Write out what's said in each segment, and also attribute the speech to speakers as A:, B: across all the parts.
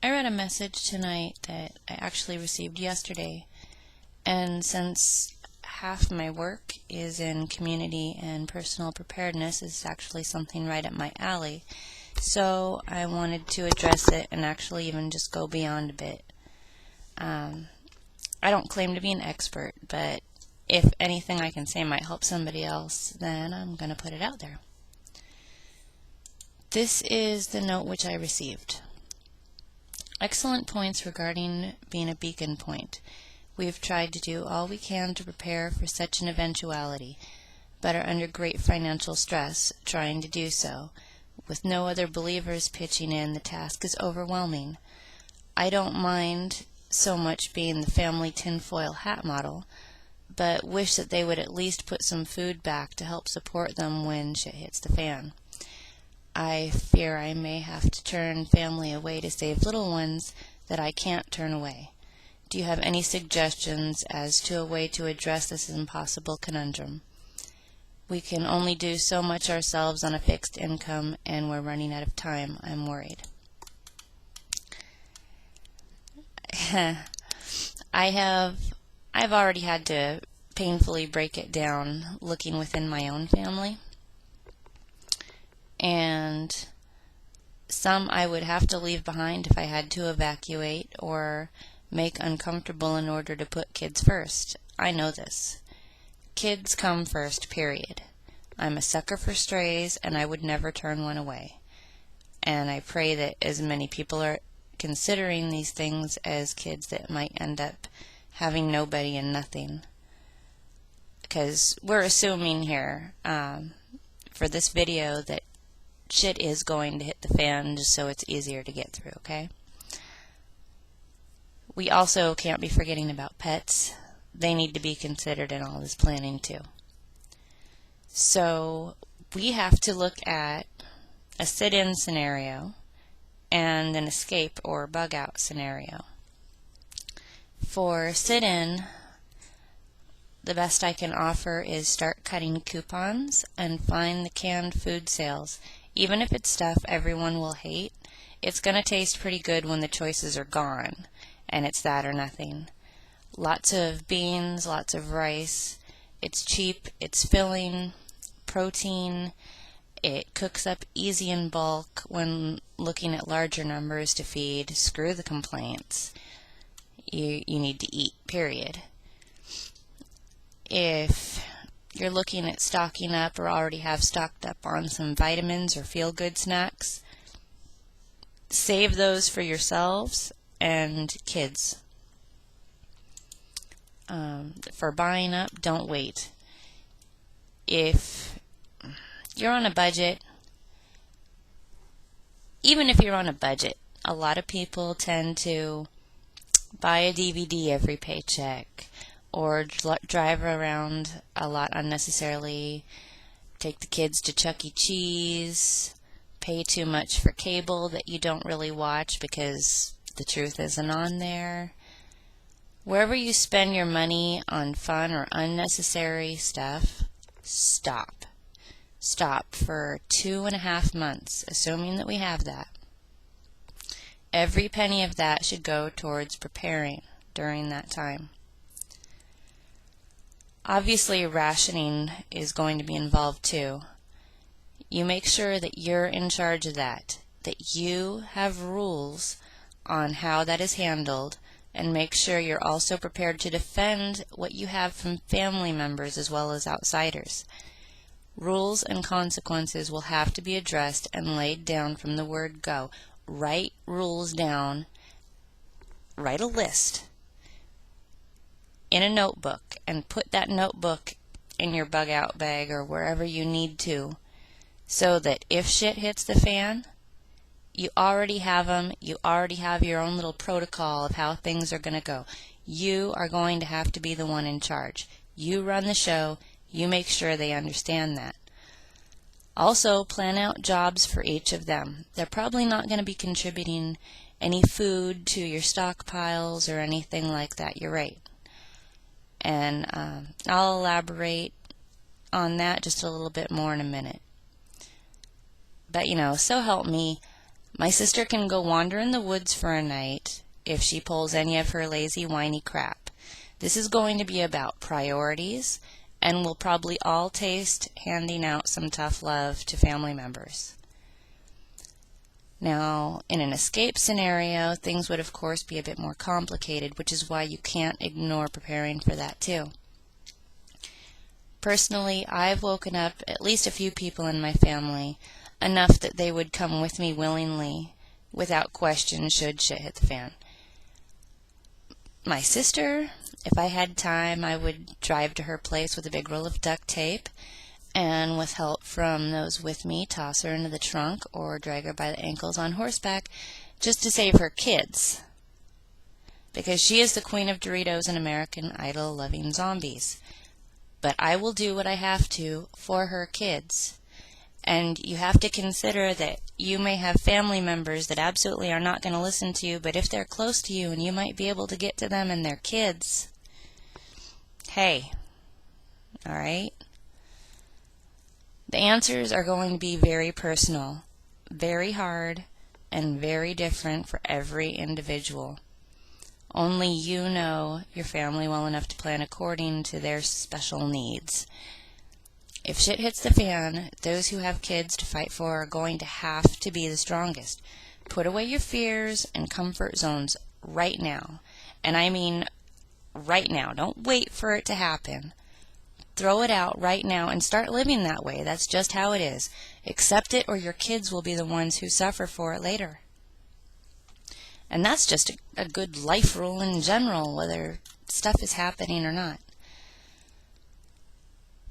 A: I read a message tonight that I actually received yesterday, and since half my work is in community and personal preparedness, it's actually something right up my alley. So I wanted to address it and actually even just go beyond a bit. I don't claim to be an expert, but if anything I can say might help somebody else, then I'm going to put it out there. This is the note which I received. Excellent points regarding being a beacon point. We have tried to do all we can to prepare for such an eventuality, but are under great financial stress trying to do so. With no other believers pitching in, the task is overwhelming. I don't mind so much being the family tinfoil hat model, but wish that they would at least put some food back to help support them when shit hits the fan. I fear I may have to turn family away to save little ones that I can't turn away. Do you have any suggestions as to a way to address this impossible conundrum? We can only do so much ourselves on a fixed income, and we're running out of time. I'm worried. I've already had to painfully break it down looking within my own family. And some I would have to leave behind if I had to evacuate or make uncomfortable in order to put kids first. I know this. Kids come first, period. I'm a sucker for strays, and I would never turn one away. And I pray that as many people are considering these things as kids that might end up having nobody and nothing. Because we're assuming here for this video that shit is going to hit the fan just so it's easier to get through, okay? We also can't be forgetting about pets. They need to be considered in all this planning too. So we have to look at a sit-in scenario and an escape or bug-out scenario. For sit-in, the best I can offer is start cutting coupons and find the canned food sales. Even if it's stuff everyone will hate, it's going to taste pretty good when the choices are gone, and it's that or nothing. Lots of beans, lots of rice. It's cheap, it's filling, protein. It cooks up easy in bulk when looking at larger numbers to feed. Screw the complaints. You need to eat, period. If you're looking at stocking up or already have stocked up on some vitamins or feel-good snacks, save those for yourselves and kids. For buying up, don't wait. If you're on a budget, even if you're on a budget, a lot of people tend to buy a DVD every paycheck, or drive around a lot unnecessarily, take the kids to Chuck E. Cheese, pay too much for cable that you don't really watch because the truth isn't on there. Wherever you spend your money on fun or unnecessary stuff, stop. Stop for 2.5 months, assuming that we have that. Every penny of that should go towards preparing during that time. Obviously, rationing is going to be involved too. You make sure that you're in charge of that you have rules on how that is handled, and make sure you're also prepared to defend what you have from family members as well as outsiders. Rules and consequences will have to be addressed and laid down from the word go. Write rules down. Write a list in a notebook and put that notebook in your bug out bag or wherever you need to, so that if shit hits the fan, you already have them. You already have your own little protocol of how things are going to go. You are going to have to be the one in charge. You run the show. You make sure they understand that. Also, plan out jobs for each of them. They're probably not going to be contributing any food to your stockpiles or anything like that. You're right. And I'll elaborate on that just a little bit more in a minute. But, so help me, My sister can go wander in the woods for a night if she pulls any of her lazy, whiny crap. This is going to be about priorities, and we'll probably all taste handing out some tough love to family members. Now, in an escape scenario, things would of course be a bit more complicated, which is why you can't ignore preparing for that too. Personally, I've woken up at least a few people in my family, enough that they would come with me willingly, without question, should shit hit the fan. My sister, if I had time, I would drive to her place with a big roll of duct tape, and with help from those with me, toss her into the trunk or drag her by the ankles on horseback, just to save her kids. Because she is the queen of Doritos and American Idol loving zombies. But I will do what I have to for her kids. And you have to consider that you may have family members that absolutely are not going to listen to you, but if they're close to you and you might be able to get to them and their kids, hey, all right? The answers are going to be very personal, very hard, and very different for every individual. Only you know your family well enough to plan according to their special needs. If shit hits the fan, those who have kids to fight for are going to have to be the strongest. Put away your fears and comfort zones right now. And I mean right now. Don't wait for it to happen. Throw it out right now and start living that way. That's just how it is. Accept it, or your kids will be the ones who suffer for it later. And that's just a good life rule in general, whether stuff is happening or not.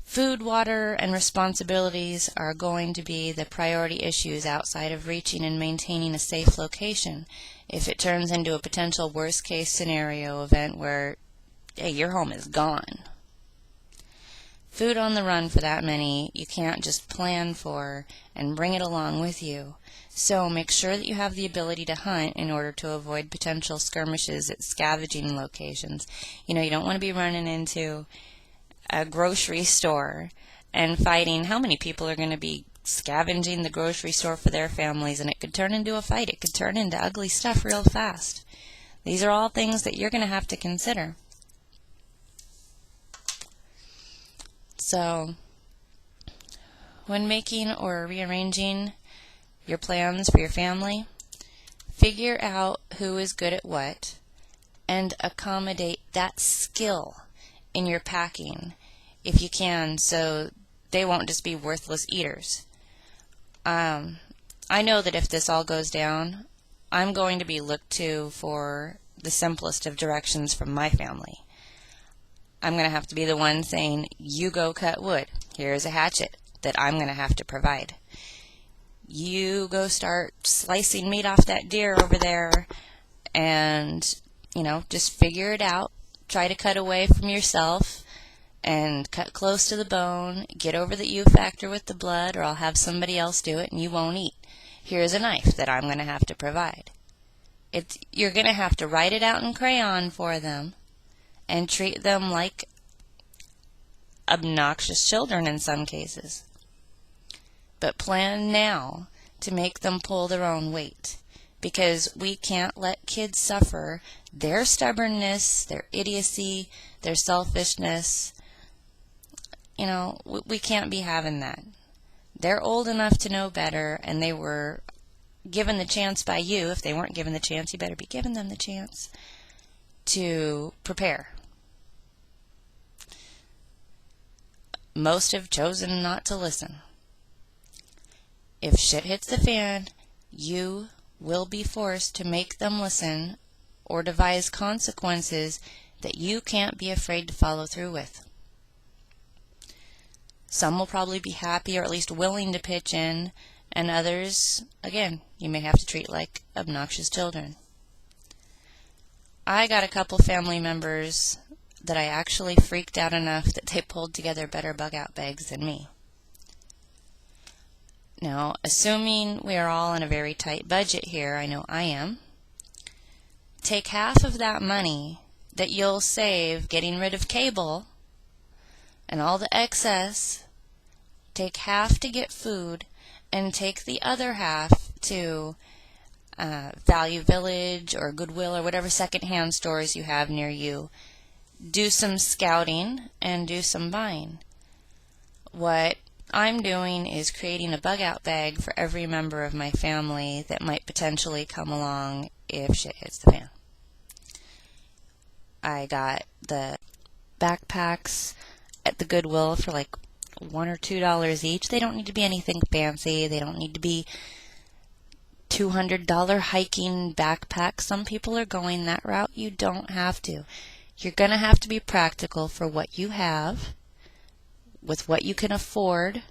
A: Food, water, and responsibilities are going to be the priority issues outside of reaching and maintaining a safe location. If it turns into a potential worst-case scenario event where, hey, your home is gone. Food on the run for that many, you can't just plan for and bring it along with you. So make sure that you have the ability to hunt in order to avoid potential skirmishes at scavenging locations. You don't want to be running into a grocery store and fighting. How many people are going to be scavenging the grocery store for their families, and it could turn into a fight. It could turn into ugly stuff real fast. These are all things that you're going to have to consider. So, when making or rearranging your plans for your family, figure out who is good at what and accommodate that skill in your packing if you can, so they won't just be worthless eaters. I know that if this all goes down, I'm going to be looked to for the simplest of directions from my family. I'm going to have to be the one saying, you go cut wood. Here's a hatchet that I'm going to have to provide. You go start slicing meat off that deer over there and, just figure it out. Try to cut away from yourself and cut close to the bone. Get over the U factor with the blood, or I'll have somebody else do it and you won't eat. Here's a knife that I'm going to have to provide. You're going to have to write it out in crayon for them and treat them like obnoxious children in some cases. But plan now to make them pull their own weight, because we can't let kids suffer their stubbornness, their idiocy, their selfishness. We can't be having that. They're old enough to know better, and they were given the chance by you. If they weren't given the chance, you better be giving them the chance to prepare. Most have chosen not to listen. If shit hits the fan, you will be forced to make them listen or devise consequences that you can't be afraid to follow through with. Some will probably be happy or at least willing to pitch in, and others, again, you may have to treat like obnoxious children. I got a couple family members that I actually freaked out enough that they pulled together better bug-out bags than me. Now, assuming we are all on a very tight budget here, I know I am, take half of that money that you'll save getting rid of cable and all the excess, take half to get food, and take the other half to Value Village or Goodwill or whatever secondhand stores you have near you. Do some scouting and do some buying. What I'm doing is creating a bug out bag for every member of my family that might potentially come along if shit hits the fan. I got the backpacks at the Goodwill for like $1 or $2 each. They don't need to be anything fancy. They don't need to be $200 hiking backpacks. Some people are going that route. You don't have to. You're going to have to be practical for what you have, with what you can afford,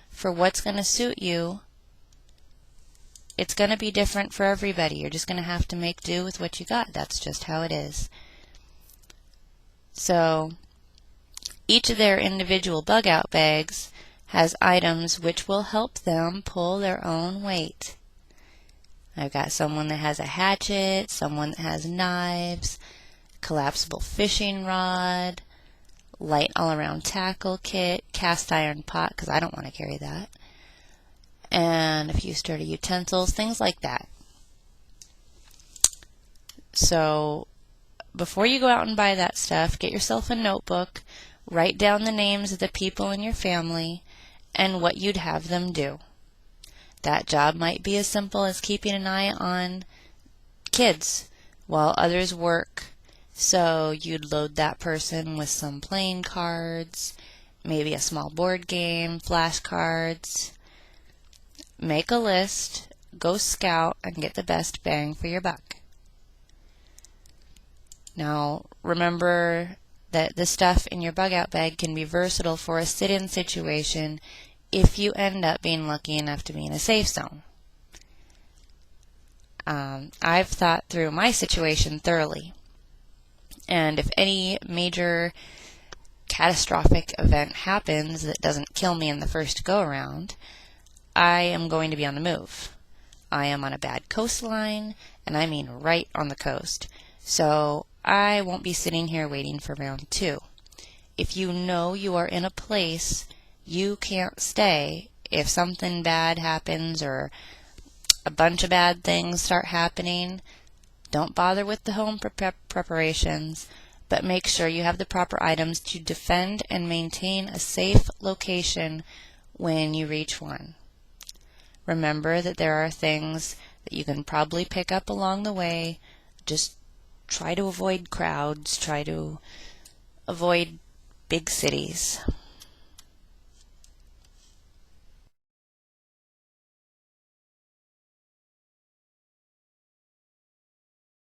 A: for what's going to suit you. It's going to be different for everybody. You're just going to have to make do with what you got. That's just how it is. So, each of their individual bug out bags has items which will help them pull their own weight. I've got someone that has a hatchet, someone that has knives, collapsible fishing rod, light all-around tackle kit, cast iron pot, because I don't want to carry that, and a few sturdy utensils, things like that. So, before you go out and buy that stuff, get yourself a notebook, write down the names of the people in your family and what you'd have them do. That job might be as simple as keeping an eye on kids while others work. So you'd load that person with some playing cards, maybe a small board game, flashcards. Make a list, go scout, and get the best bang for your buck. Now, remember that the stuff in your bug out bag can be versatile for a sit-in situation if you end up being lucky enough to be in a safe zone. I've thought through my situation thoroughly, and if any major catastrophic event happens that doesn't kill me in the first go-around, I am going to be on the move. I am on a bad coastline, and I mean right on the coast, so I won't be sitting here waiting for round 2. If you know you are in a place you can't stay, if something bad happens or a bunch of bad things start happening, don't bother with the home preparations, but make sure you have the proper items to defend and maintain a safe location when you reach one. Remember that there are things that you can probably pick up along the way. Just try to avoid crowds, try to avoid big cities.